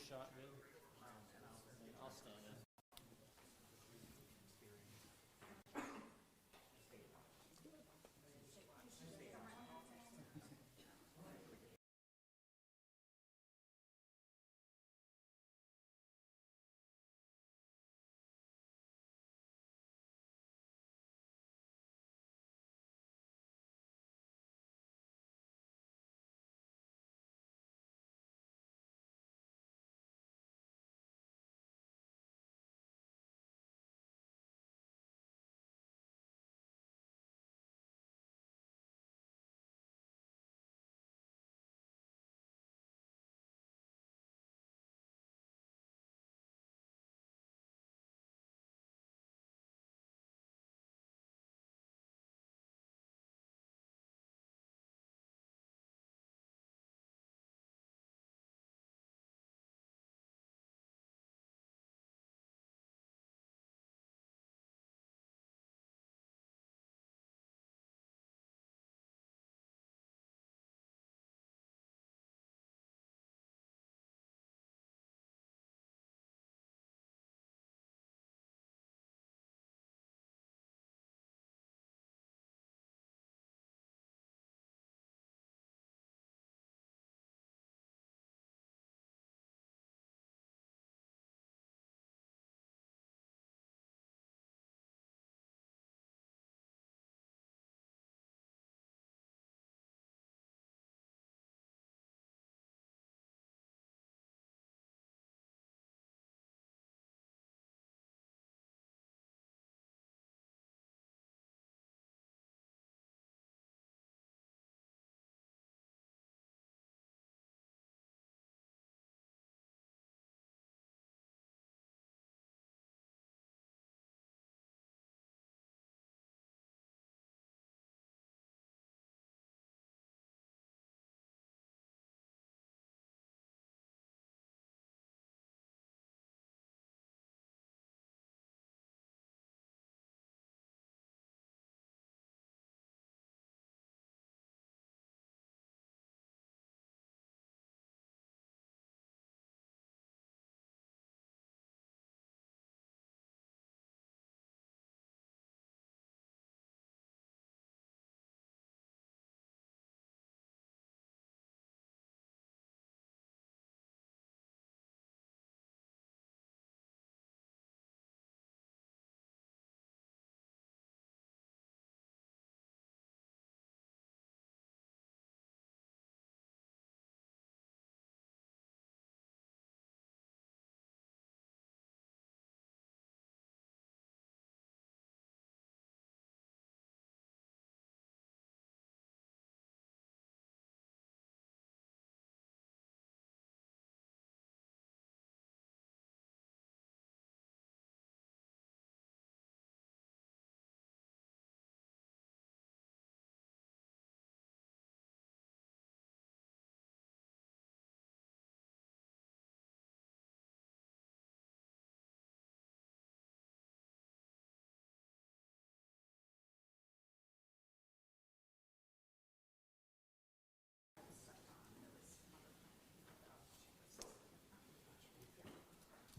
shot good? I'll stand in.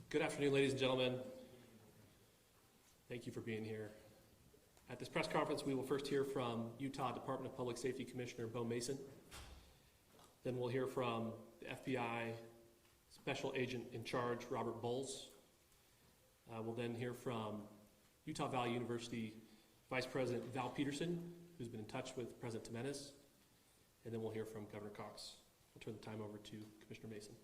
Good afternoon, ladies and gentlemen. Thank you for being here. At this press conference, we will first hear from Utah Department of Public Safety Commissioner Bo Mason. Then we'll hear from the FBI Special Agent in Charge, Robert Bowles. We'll then hear from Utah Valley University Vice President Val Peterson, who's been in touch with President Jimenez. And then we'll hear from Governor Cox. I'll turn the time over to Commissioner Mason.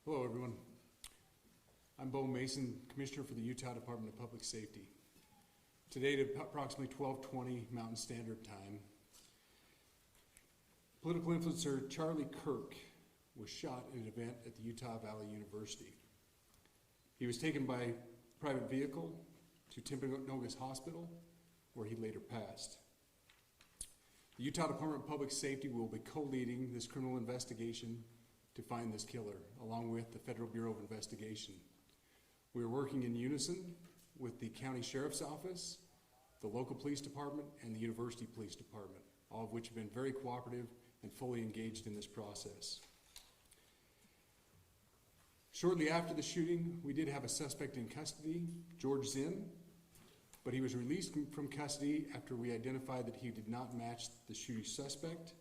Hello, everyone. I'm Bo Mason, Commissioner for the Utah Department of Public Safety. Today at approximately 12:20 Mountain Standard Time, political influencer Charlie Kirk was shot in an event at the Utah Valley University. He was taken by private vehicle to Timpanogos Hospital, where he later passed. The Utah Department of Public Safety will be co-leading this criminal investigation to find this killer, along with the Federal Bureau of Investigation. We are working in unison with the County Sheriff's Office, the local police department, and the University Police Department, all of which have been very cooperative and fully engaged in this process. Shortly after the shooting, we did have a suspect in custody, George Zinn, but he was released from custody after we identified that he did not match the shooting suspect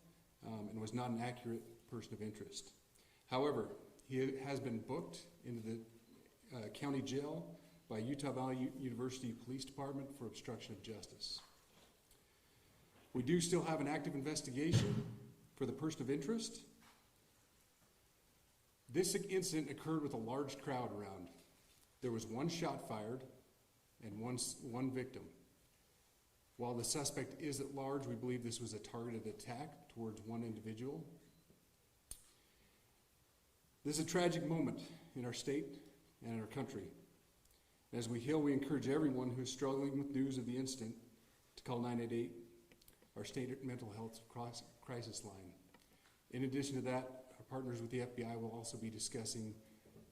and was not an accurate person of interest. However, he has been booked into the county jail by Utah Valley University Police Department for obstruction of justice. We do still have an active investigation for the person of interest. This incident occurred with a large crowd around. There was one shot fired and one victim. While the suspect is at large, we believe this was a targeted attack towards one individual. This is a tragic moment in our state and in our country. As we heal, we encourage everyone who is struggling with news of the incident to call 988, our state mental health crisis line. In addition to that, our partners with the FBI will also be discussing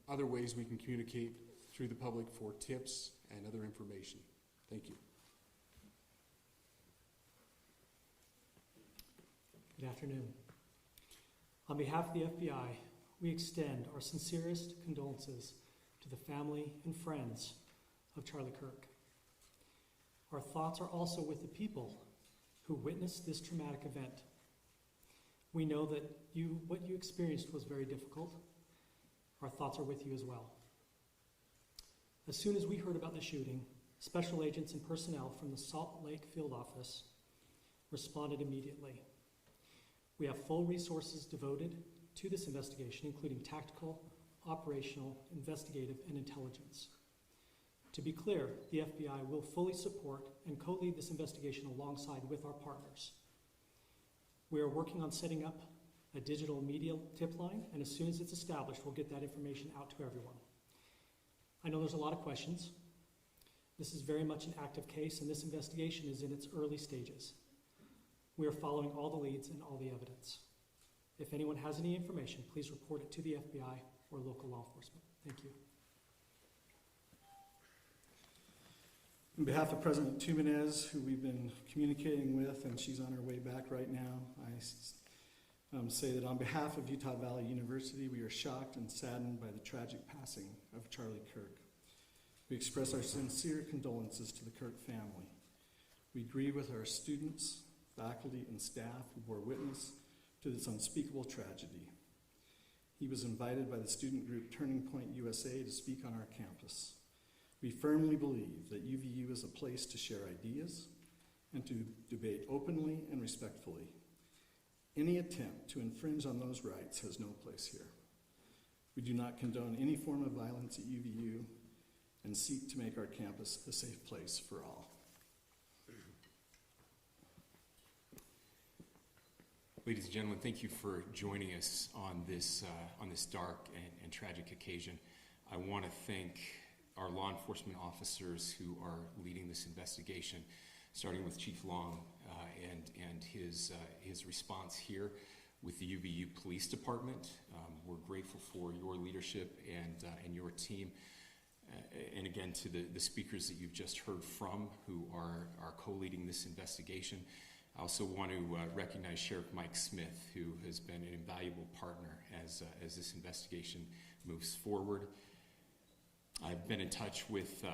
other ways we can communicate through the public for tips and other information. Thank you. Good afternoon. On behalf of the FBI, we extend our sincerest condolences to the family and friends of Charlie Kirk. Our thoughts are also with the people who witnessed this traumatic event. We know that what you experienced was very difficult. Our thoughts are with you as well. As soon as we heard about the shooting, special agents and personnel from the Salt Lake Field Office responded immediately. We have full resources devoted to this investigation, including tactical, operational, investigative, and intelligence. To be clear, the FBI will fully support and co-lead this investigation alongside with our partners. We are working on setting up a digital media tip line, and as soon as it's established, we'll get that information out to everyone. I know there's a lot of questions. This is very much an active case, and this investigation is in its early stages. We are following all the leads and all the evidence. If anyone has any information, please report it to the FBI or local law enforcement. Thank you. On behalf of President Tumenez, who we've been communicating with, and she's on her way back right now, I say that on behalf of Utah Valley University, we are shocked and saddened by the tragic passing of Charlie Kirk. We express our sincere condolences to the Kirk family. We grieve with our students, faculty, and staff who bore witness to this unspeakable tragedy. He was invited by the student group Turning Point USA to speak on our campus. We firmly believe that UVU is a place to share ideas and to debate openly and respectfully. Any attempt to infringe on those rights has no place here. We do not condone any form of violence at UVU and seek to make our campus a safe place for all. Ladies and gentlemen, thank you for joining us on this dark and tragic occasion. I want to thank our law enforcement officers who are leading this investigation, starting with Chief Long and his response here with the UVU Police Department. We're grateful for your leadership and your team. And again, to the speakers that you've just heard from who are co-leading this investigation. I also want to recognize Sheriff Mike Smith, who has been an invaluable partner as this investigation moves forward. I've been in touch with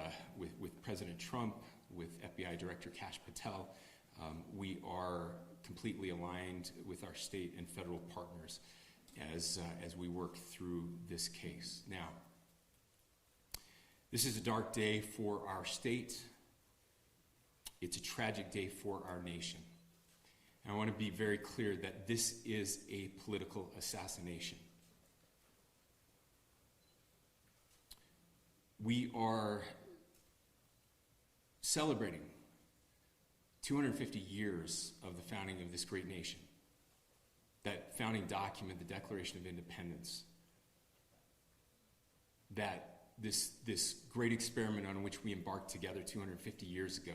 President Trump, with FBI Director Kash Patel. We are completely aligned with our state and federal partners as we work through this case. Now, this is a dark day for our state. It's a tragic day for our nation. And I want to be very clear that this is a political assassination. We are celebrating 250 years of the founding of this great nation. That founding document, the Declaration of Independence, that this great experiment on which we embarked together 250 years ago,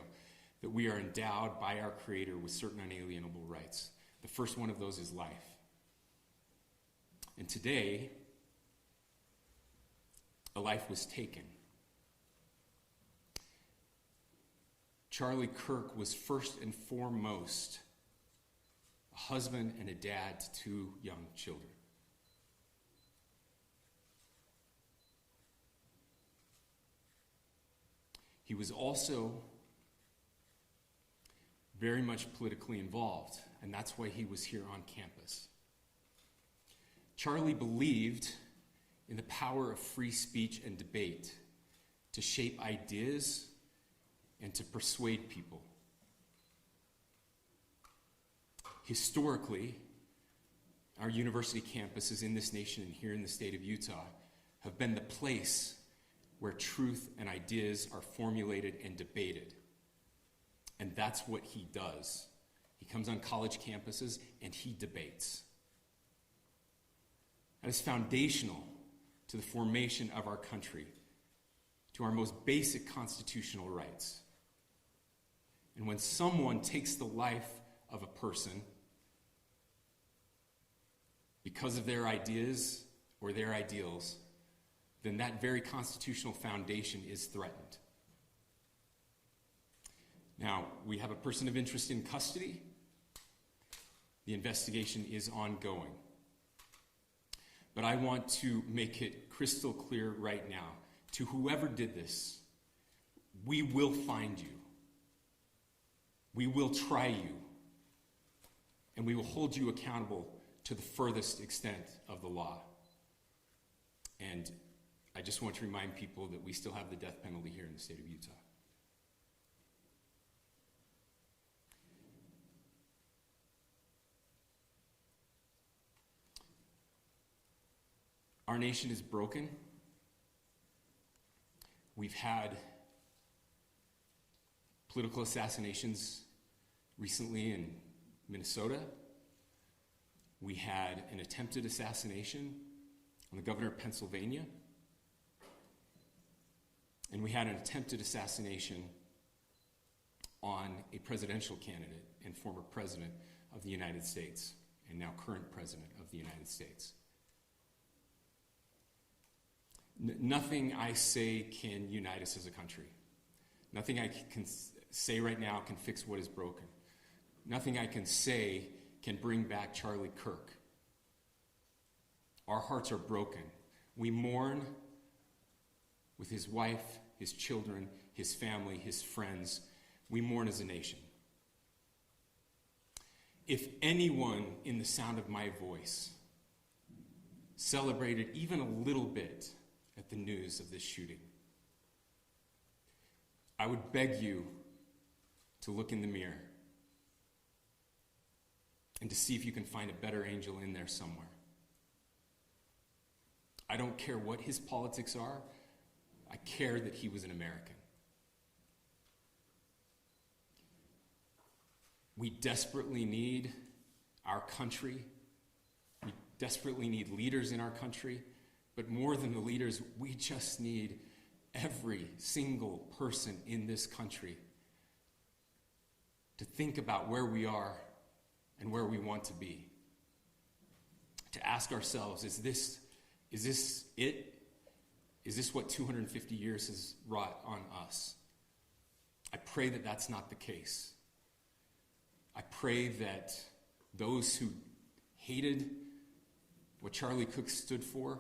that we are endowed by our Creator with certain unalienable rights. The first one of those is life. And today, a life was taken. Charlie Kirk was first and foremost a husband and a dad to 2 young children. He was also very much politically involved, and that's why he was here on campus. Charlie believed in the power of free speech and debate to shape ideas and to persuade people. Historically, our university campuses in this nation and here in the state of Utah have been the place where truth and ideas are formulated and debated. And that's what he does. He comes on college campuses and he debates. That is foundational to the formation of our country, to our most basic constitutional rights. And when someone takes the life of a person because of their ideas or their ideals, then that very constitutional foundation is threatened. Now, we have a person of interest in custody. The investigation is ongoing. But I want to make it crystal clear right now, to whoever did this, we will find you. We will try you. And we will hold you accountable to the furthest extent of the law. And I just want to remind people that we still have the death penalty here in the state of Utah. Our nation is broken. We've had political assassinations recently in Minnesota. We had an attempted assassination on the governor of Pennsylvania. And we had an attempted assassination on a presidential candidate and former president of the United States, and now current president of the United States. Nothing I say can unite us as a country. Nothing I can say right now can fix what is broken. Nothing I can say can bring back Charlie Kirk. Our hearts are broken. We mourn with his wife, his children, his family, his friends. We mourn as a nation. If anyone in the sound of my voice celebrated even a little bit at the news of this shooting, I would beg you to look in the mirror and to see if you can find a better angel in there somewhere. I don't care what his politics are. I care that he was an American. We desperately need our country. We desperately need leaders in our country. But more than the leaders, we just need every single person in this country to think about where we are and where we want to be. To ask ourselves, is this it? Is this what 250 years has wrought on us? I pray that that's not the case. I pray that those who hated what Charlie Kirk stood for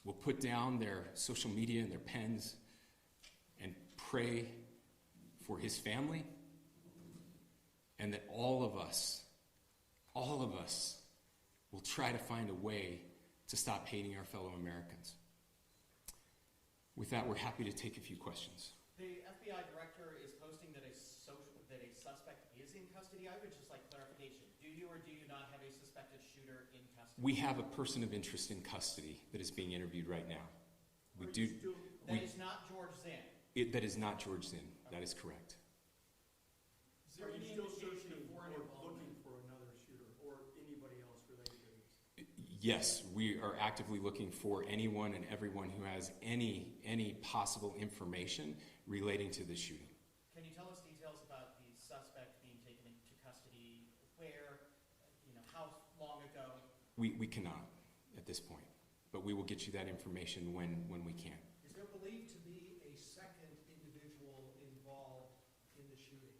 will put down their social media and their pens and pray for his family, and that all of us will try to find a way to stop hating our fellow Americans. With that, we're happy to take a few questions. The FBI director is posting that a suspect is in custody. I would just like clarification. Do you or do you not have a suspected shooter in custody? We have a person of interest in custody that is being interviewed right now. That is not George Zinn. That is not George Zinn. That is correct. Is there any indication of foreign involvement? Looking for another shooter or anybody else related to this? Yes, we are actively looking for anyone and everyone who has any possible information relating to this shooting. Can you tell us details about the suspect being taken into custody? Where, how long We cannot at this point, but we will get you that information when we can. Is there believed to be a second individual involved in the shooting?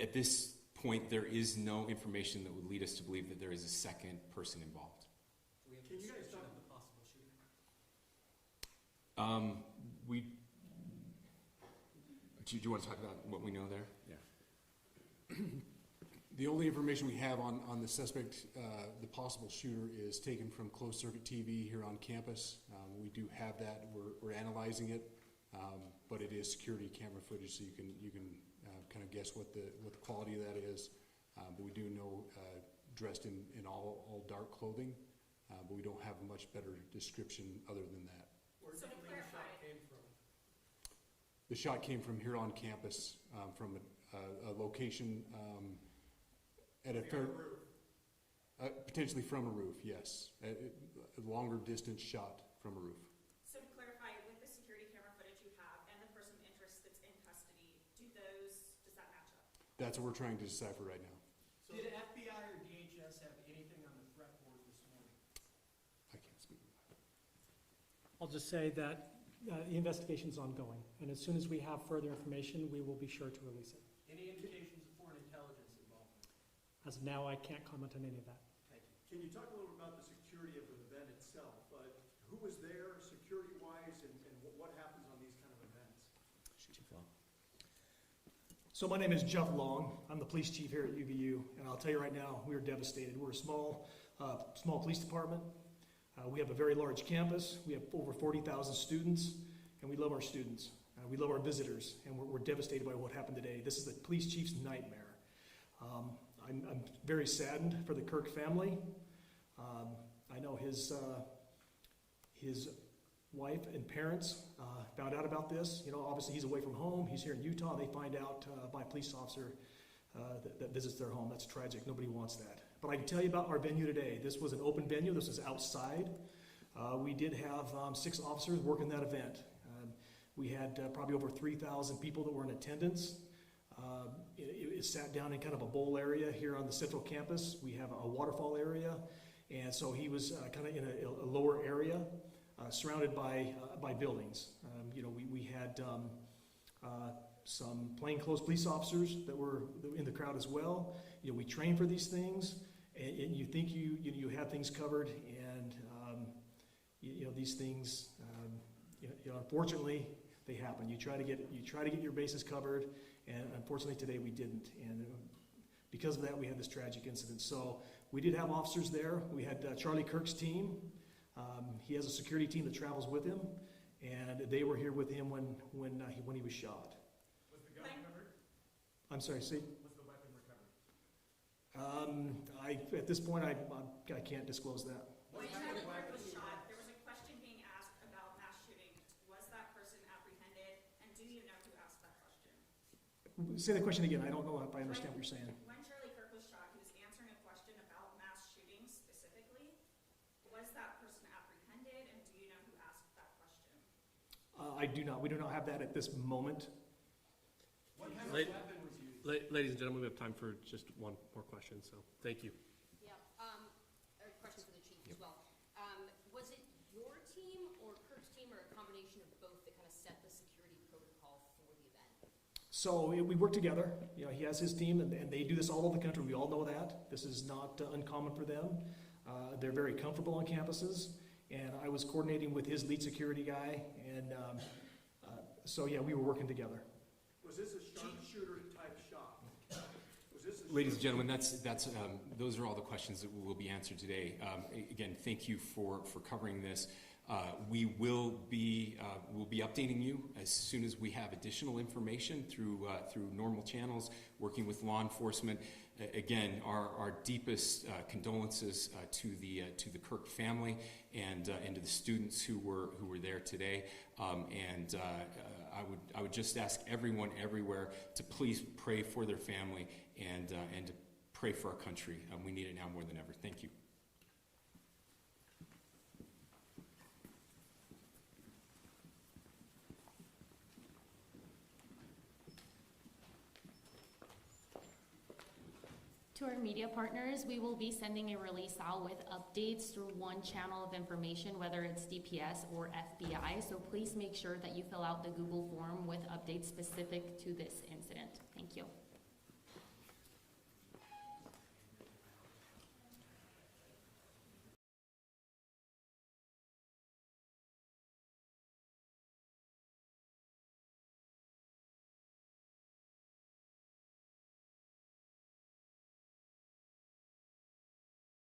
At this point, there is no information that would lead us to believe that there is a second person involved. Can you guys talk about the possible shooter? Do you want to talk about what we know there? Yeah. The only information we have on the suspect, the possible shooter, is taken from closed circuit TV here on campus. We do have that. We're analyzing it, but it is security camera footage, so you can kind of guess what the quality of that is. But we do know dressed in all dark clothing, but we don't have a much better description other than that. Where do you believe the shot came from? The shot came from here on campus, from a location at a fair, potentially from a roof, yes. A longer distance shot from a roof. So to clarify, with the security camera footage you have and the person of interest that's in custody, does that match up? That's what we're trying to decipher right now. Did FBI or DHS have anything on the threat board this morning? I can't speak to that. I'll just say that the investigation's ongoing, and as soon as we have further information, we will be sure to release it. Any indications of foreign intelligence involvement? As of now, I can't comment on any of that. Thank you. Can you talk a little bit about the security of the event itself? Who was there security-wise, and what happens on these kind of events? So my name is Jeff Long. I'm the police chief here at UVU, and I'll tell you right now, we are devastated. We're a small police department. We have a very large campus. We have over 40,000 students, and we love our students. We love our visitors, and we're devastated by what happened today. This is the police chief's nightmare. I'm very saddened for the Kirk family. I know his wife and parents found out about this. You know, obviously he's away from home. He's here in Utah. They find out by a police officer that visits their home. That's tragic. Nobody wants that. But I can tell you about our venue today. This was an open venue. This was outside. We did have 6 officers working that event. We had probably over 3,000 people that were in attendance. It sat down in kind of a bowl area here on the central campus. We have a waterfall area, and so he was kind of in a lower area, surrounded by buildings. You know, we had some plainclothes police officers that were in the crowd as well. You know, we train for these things, and you think you have things covered, and you know these things. You know, unfortunately, they happen. You try to get your bases covered, and unfortunately today we didn't. And because of that, we had this tragic incident. So we did have officers there. We had Charlie Kirk's team. He has a security team that travels with him, and they were here with him when he was shot. Was the gun recovered? I'm sorry, see? Was the weapon recovered? At this point, I can't disclose that. When Charlie Kirk was shot, there was a question being asked about mass shooting. Was that person apprehended, and do you know who asked that question? Say the question again. I don't know if I understand what you're saying. When Charlie Kirk was shot, he was answering a question about mass shootings specifically. Was that person apprehended, and do you know who asked that question? I do not. We do not have that at this moment. What kind of Late- weapon was used? Ladies and gentlemen, we have time for just one more question, so thank you. Yeah, a question for the chief as well. Was it your team or Kirk's team or a combination of both that kind of set the security protocol for the event? So we work together. You know, he has his team, and they do this all over the country. We all know that. This is not uncommon for them. They're very comfortable on campuses, and I was coordinating with his lead security guy, and so yeah, we were working together. Was this a sharpshooter type shot? Was this a Ladies and gentlemen, those are all the questions that will be answered today. Again, thank you for covering this. We will be updating you as soon as we have additional information through normal channels, working with law enforcement. Again, our deepest condolences to the Kirk family and to the students who were there today. I would just ask everyone everywhere to please pray for their family and to pray for our country. We need it now more than ever. Thank you. To our media partners, we will be sending a release out with updates through one channel of information, whether it's DPS or FBI. So please make sure that you fill out the Google form with updates specific to this incident. Thank you.